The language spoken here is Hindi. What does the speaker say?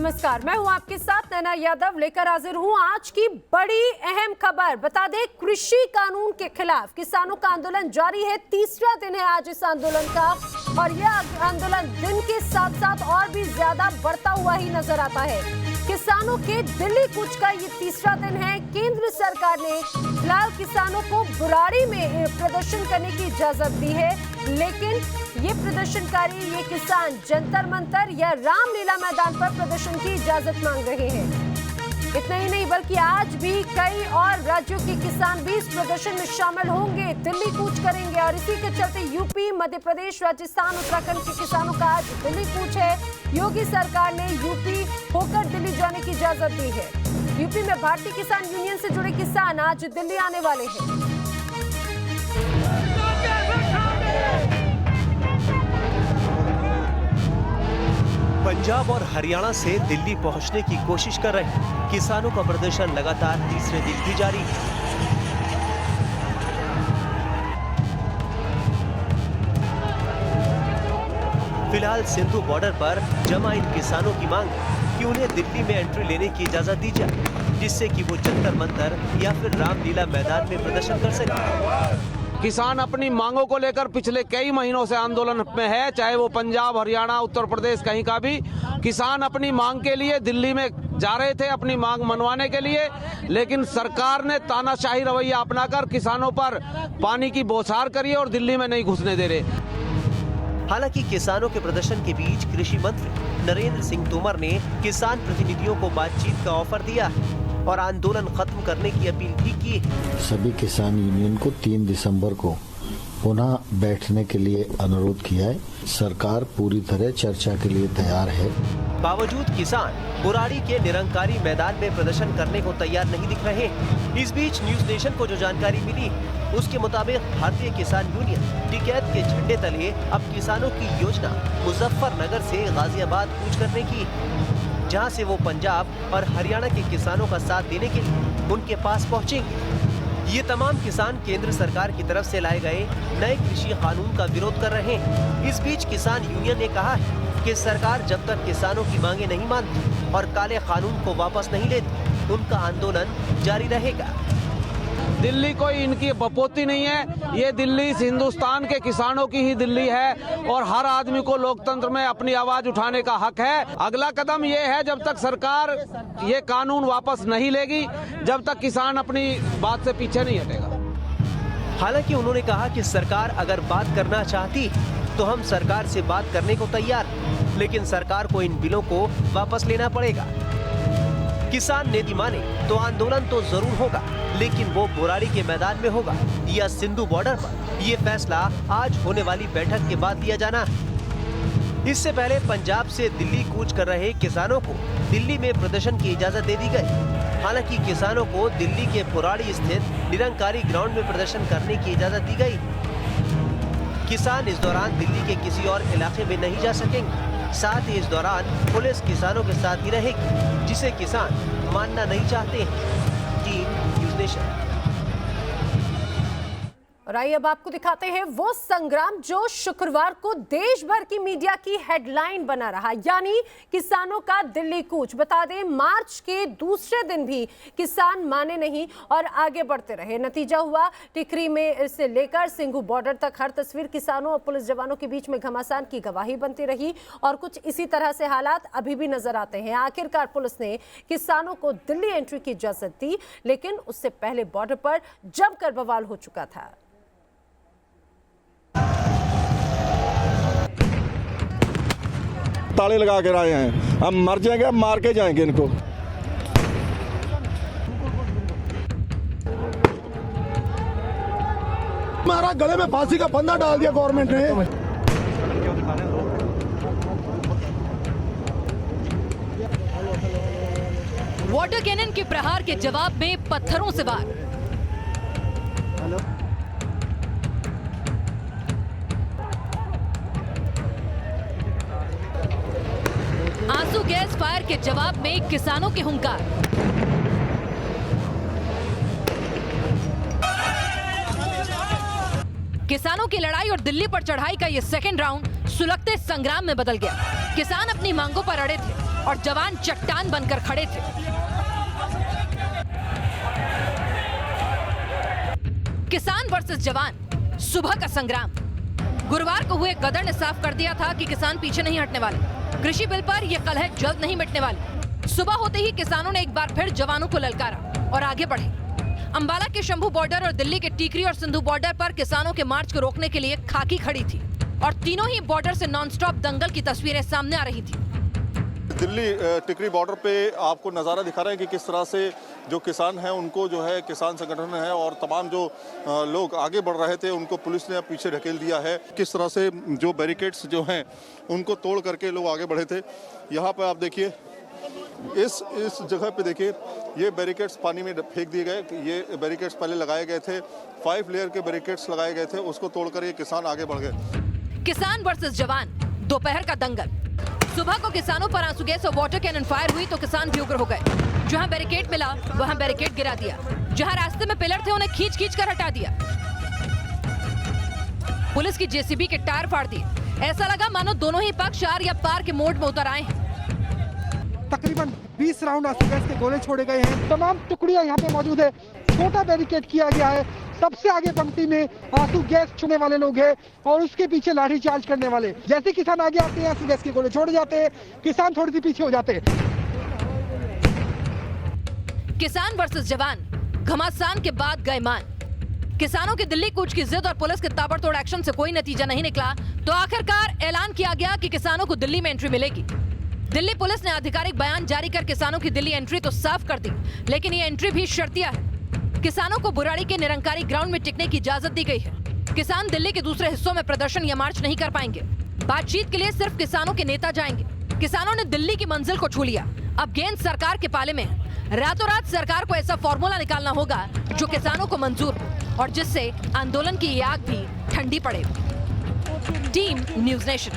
नमस्कार, मैं हूं आपके साथ नैना यादव लेकर हाजिर हूं आज की बड़ी अहम खबर। बता दें, कृषि कानून के खिलाफ किसानों का आंदोलन जारी है। तीसरा दिन है आज इस आंदोलन का और यह आंदोलन दिन के साथ साथ और भी ज्यादा बढ़ता हुआ ही नजर आता है। किसानों के दिल्ली कूच का ये तीसरा दिन है। केंद्र सरकार ने फिलहाल किसानों को बुराड़ी में प्रदर्शन करने की इजाजत दी है, लेकिन ये प्रदर्शनकारी, ये किसान जंतर मंतर या रामलीला मैदान पर प्रदर्शन की इजाजत मांग रहे हैं। इतना ही नहीं बल्कि आज भी कई और राज्यों के किसान भी इस प्रदर्शन में शामिल होंगे, दिल्ली कूच करेंगे। और इसी के चलते यूपी, मध्य प्रदेश, राजस्थान, उत्तराखंड के किसानों का आज दिल्ली कूच है। योगी सरकार ने यूपी होकर दिल्ली जाने की इजाजत दी है। यूपी में भारतीय किसान यूनियन से जुड़े किसान आज दिल्ली आने वाले हैं। पंजाब और हरियाणा से दिल्ली पहुंचने की कोशिश कर रहे किसानों का प्रदर्शन लगातार तीसरे दिन भी जारी है। फिलहाल सिंधु बॉर्डर पर जमा इन किसानों की मांग है कि उन्हें दिल्ली में एंट्री लेने की इजाजत दी जाए, जिससे कि वो जंतर मंतर या फिर रामलीला मैदान में प्रदर्शन कर सके। किसान अपनी मांगों को लेकर पिछले कई महीनों से आंदोलन में है, चाहे वो पंजाब, हरियाणा, उत्तर प्रदेश, कहीं का भी किसान अपनी मांग के लिए दिल्ली में जा रहे थे, अपनी मांग मनवाने के लिए। लेकिन सरकार ने तानाशाही रवैया अपनाकर किसानों पर पानी की बौछार करी और दिल्ली में नहीं घुसने दे रहे। हालांकि किसानों के प्रदर्शन के बीच कृषि मंत्री नरेंद्र सिंह तोमर ने किसान प्रतिनिधियों को बातचीत का ऑफर दिया और आंदोलन खत्म करने की अपील भी की। सभी किसान यूनियन को 3 दिसंबर को पुनः बैठने के लिए अनुरोध किया है। सरकार पूरी तरह चर्चा के लिए तैयार है। बावजूद किसान बुराड़ी के निरंकारी मैदान में प्रदर्शन करने को तैयार नहीं दिख रहे। इस बीच न्यूज नेशन को जो जानकारी मिली उसके मुताबिक भारतीय किसान यूनियन टिकैत के झंडे तले अब किसानों की योजना मुजफ्फरनगर से गाजियाबाद कूच करने की, जहां से वो पंजाब और हरियाणा के किसानों का साथ देने के लिए उनके पास पहुंचेंगे। ये तमाम किसान केंद्र सरकार की तरफ से लाए गए नए कृषि कानून का विरोध कर रहे हैं। इस बीच किसान यूनियन ने कहा है कि सरकार जब तक किसानों की मांगे नहीं मानती और काले कानून को वापस नहीं लेती, उनका आंदोलन जारी रहेगा। दिल्ली कोई इनकी बपोती नहीं है, ये दिल्ली हिंदुस्तान के किसानों की ही दिल्ली है और हर आदमी को लोकतंत्र में अपनी आवाज उठाने का हक है। अगला कदम ये है, जब तक सरकार ये कानून वापस नहीं लेगी, जब तक किसान अपनी बात से पीछे नहीं हटेगा। हालांकि उन्होंने कहा कि सरकार अगर बात करना चाहती तो हम सरकार से बात करने को तैयार, लेकिन सरकार को इन बिलों को वापस लेना पड़ेगा। किसान नीति माने तो आंदोलन तो जरूर होगा, लेकिन वो बुराड़ी के मैदान में होगा या सिंधु बॉर्डर पर, ये फैसला आज होने वाली बैठक के बाद लिया जाना है। इससे पहले पंजाब से दिल्ली कूच कर रहे किसानों को दिल्ली में प्रदर्शन की इजाजत दे दी गई। हालांकि किसानों को दिल्ली के बुराड़ी स्थित निरंकारी ग्राउंड में प्रदर्शन करने की इजाजत दी गई। किसान इस दौरान दिल्ली के किसी और इलाके में नहीं जा सकेंगे। साथ ही इस दौरान पुलिस किसानों के साथ ही रहेगी, जिसे किसान मानना नहीं चाहते हैं। Team news nation. और आइए अब आपको दिखाते हैं वो संग्राम जो शुक्रवार को देश भर की मीडिया की हेडलाइन बना रहा, यानी किसानों का दिल्ली कूच। बता दें, मार्च के दूसरे दिन भी किसान माने नहीं और आगे बढ़ते रहे। नतीजा हुआ टिकरी में से लेकर सिंघू बॉर्डर तक हर तस्वीर किसानों और पुलिस जवानों के बीच में घमासान की गवाही बनती रही और कुछ इसी तरह से हालात अभी भी नजर आते हैं। आखिरकार पुलिस ने किसानों को दिल्ली एंट्री की इजाजत दी, लेकिन उससे पहले बॉर्डर पर जमकर बवाल हो चुका था। ताले लगा कर आए हैं, हम मर जाएंगे, हम मार के जाएंगे इनको। हमारा गले में फांसी का फंदा डाल दिया गवर्नमेंट ने। वाटर कैनन के प्रहार के जवाब में पत्थरों से वार। आंसू गैस फायर के जवाब में किसानों के हुंकार। किसानों की लड़ाई और दिल्ली पर चढ़ाई का ये सेकंड राउंड सुलगते संग्राम में बदल गया। किसान अपनी मांगों पर अड़े थे और जवान चट्टान बनकर खड़े थे। किसान वर्सेस जवान, सुबह का संग्राम। गुरुवार को हुए गदर ने साफ कर दिया था कि किसान पीछे नहीं हटने वाले। कृषि बिल पर यह कलह जल्द नहीं मिटने वाली। सुबह होते ही किसानों ने एक बार फिर जवानों को ललकारा और आगे बढ़े। अंबाला के शंभू बॉर्डर और दिल्ली के टीकरी और सिंधु बॉर्डर पर किसानों के मार्च को रोकने के लिए खाकी खड़ी थी और तीनों ही बॉर्डर से नॉनस्टॉप दंगल की तस्वीरें सामने आ रही थी। दिल्ली टिकरी बॉर्डर पे आपको नज़ारा दिखा रहे हैं कि किस तरह से जो किसान हैं उनको जो है किसान संगठन है और तमाम जो लोग आगे बढ़ रहे थे उनको पुलिस ने पीछे ढकेल दिया है। किस तरह से जो बैरिकेड्स जो हैं उनको तोड़ करके लोग आगे बढ़े थे। यहाँ पर आप देखिए इस जगह पे देखिए ये बैरिकेड्स पानी में फेंक दिए गए। ये बैरिकेड्स पहले लगाए गए थे, 5 लेयर के बैरिकेड्स लगाए गए थे, उसको तोड़कर ये किसान आगे बढ़ गए। किसान वर्सेस जवान, दोपहर का दंगल। सुबह को किसानों पर आंसू गैस और वाटर कैनन फायर हुई तो किसान भी उग्र हो गए। जहां बैरिकेड मिला वहां बैरिकेड गिरा दिया, जहां रास्ते में पिलर थे उन्हें खींच खींच कर हटा दिया। पुलिस की जेसीबी के टायर फाड़ दिए। ऐसा लगा मानो दोनों ही पक्ष आर या पार के मोड में उतर आए हैं। तकरीबन 20 राउंड आंसू गैस के गोले छोड़े गए हैं। तमाम टुकड़ियां यहाँ पे मौजूद है। छोटा बैरिकेड किया गया है। सबसे आगे पंक्ति में आंसू गैस छोड़ने वाले लोग हैं और उसके पीछे लाठी चार्ज करने वाले। जैसे किसान आगे आते हैं आंसू गैस के गोले छोड़े जाते हैं, किसान थोड़ी सी पीछे हो जाते हैं। किसान वर्सेस जवान, घमासान के बाद गए मान। किसानों की दिल्ली कूच की जिद और पुलिस के ताबड़तोड़ एक्शन से कोई नतीजा नहीं निकला तो आखिरकार ऐलान किया गया कि किसानों को दिल्ली में एंट्री मिलेगी। दिल्ली पुलिस ने आधिकारिक बयान जारी कर किसानों की दिल्ली एंट्री तो साफ कर दी, लेकिन ये एंट्री भी शर्तिया है। किसानों को बुराड़ी के निरंकारी ग्राउंड में टिकने की इजाजत दी गई है। किसान दिल्ली के दूसरे हिस्सों में प्रदर्शन या मार्च नहीं कर पाएंगे। बातचीत के लिए सिर्फ किसानों के नेता जाएंगे। किसानों ने दिल्ली की मंजिल को छू लिया। अब गेंद सरकार के पाले में है। रातों रात सरकार को ऐसा फॉर्मूला निकालना होगा जो किसानों को मंजूर हो और जिससे आंदोलन की आग भी ठंडी पड़े। Team news nation.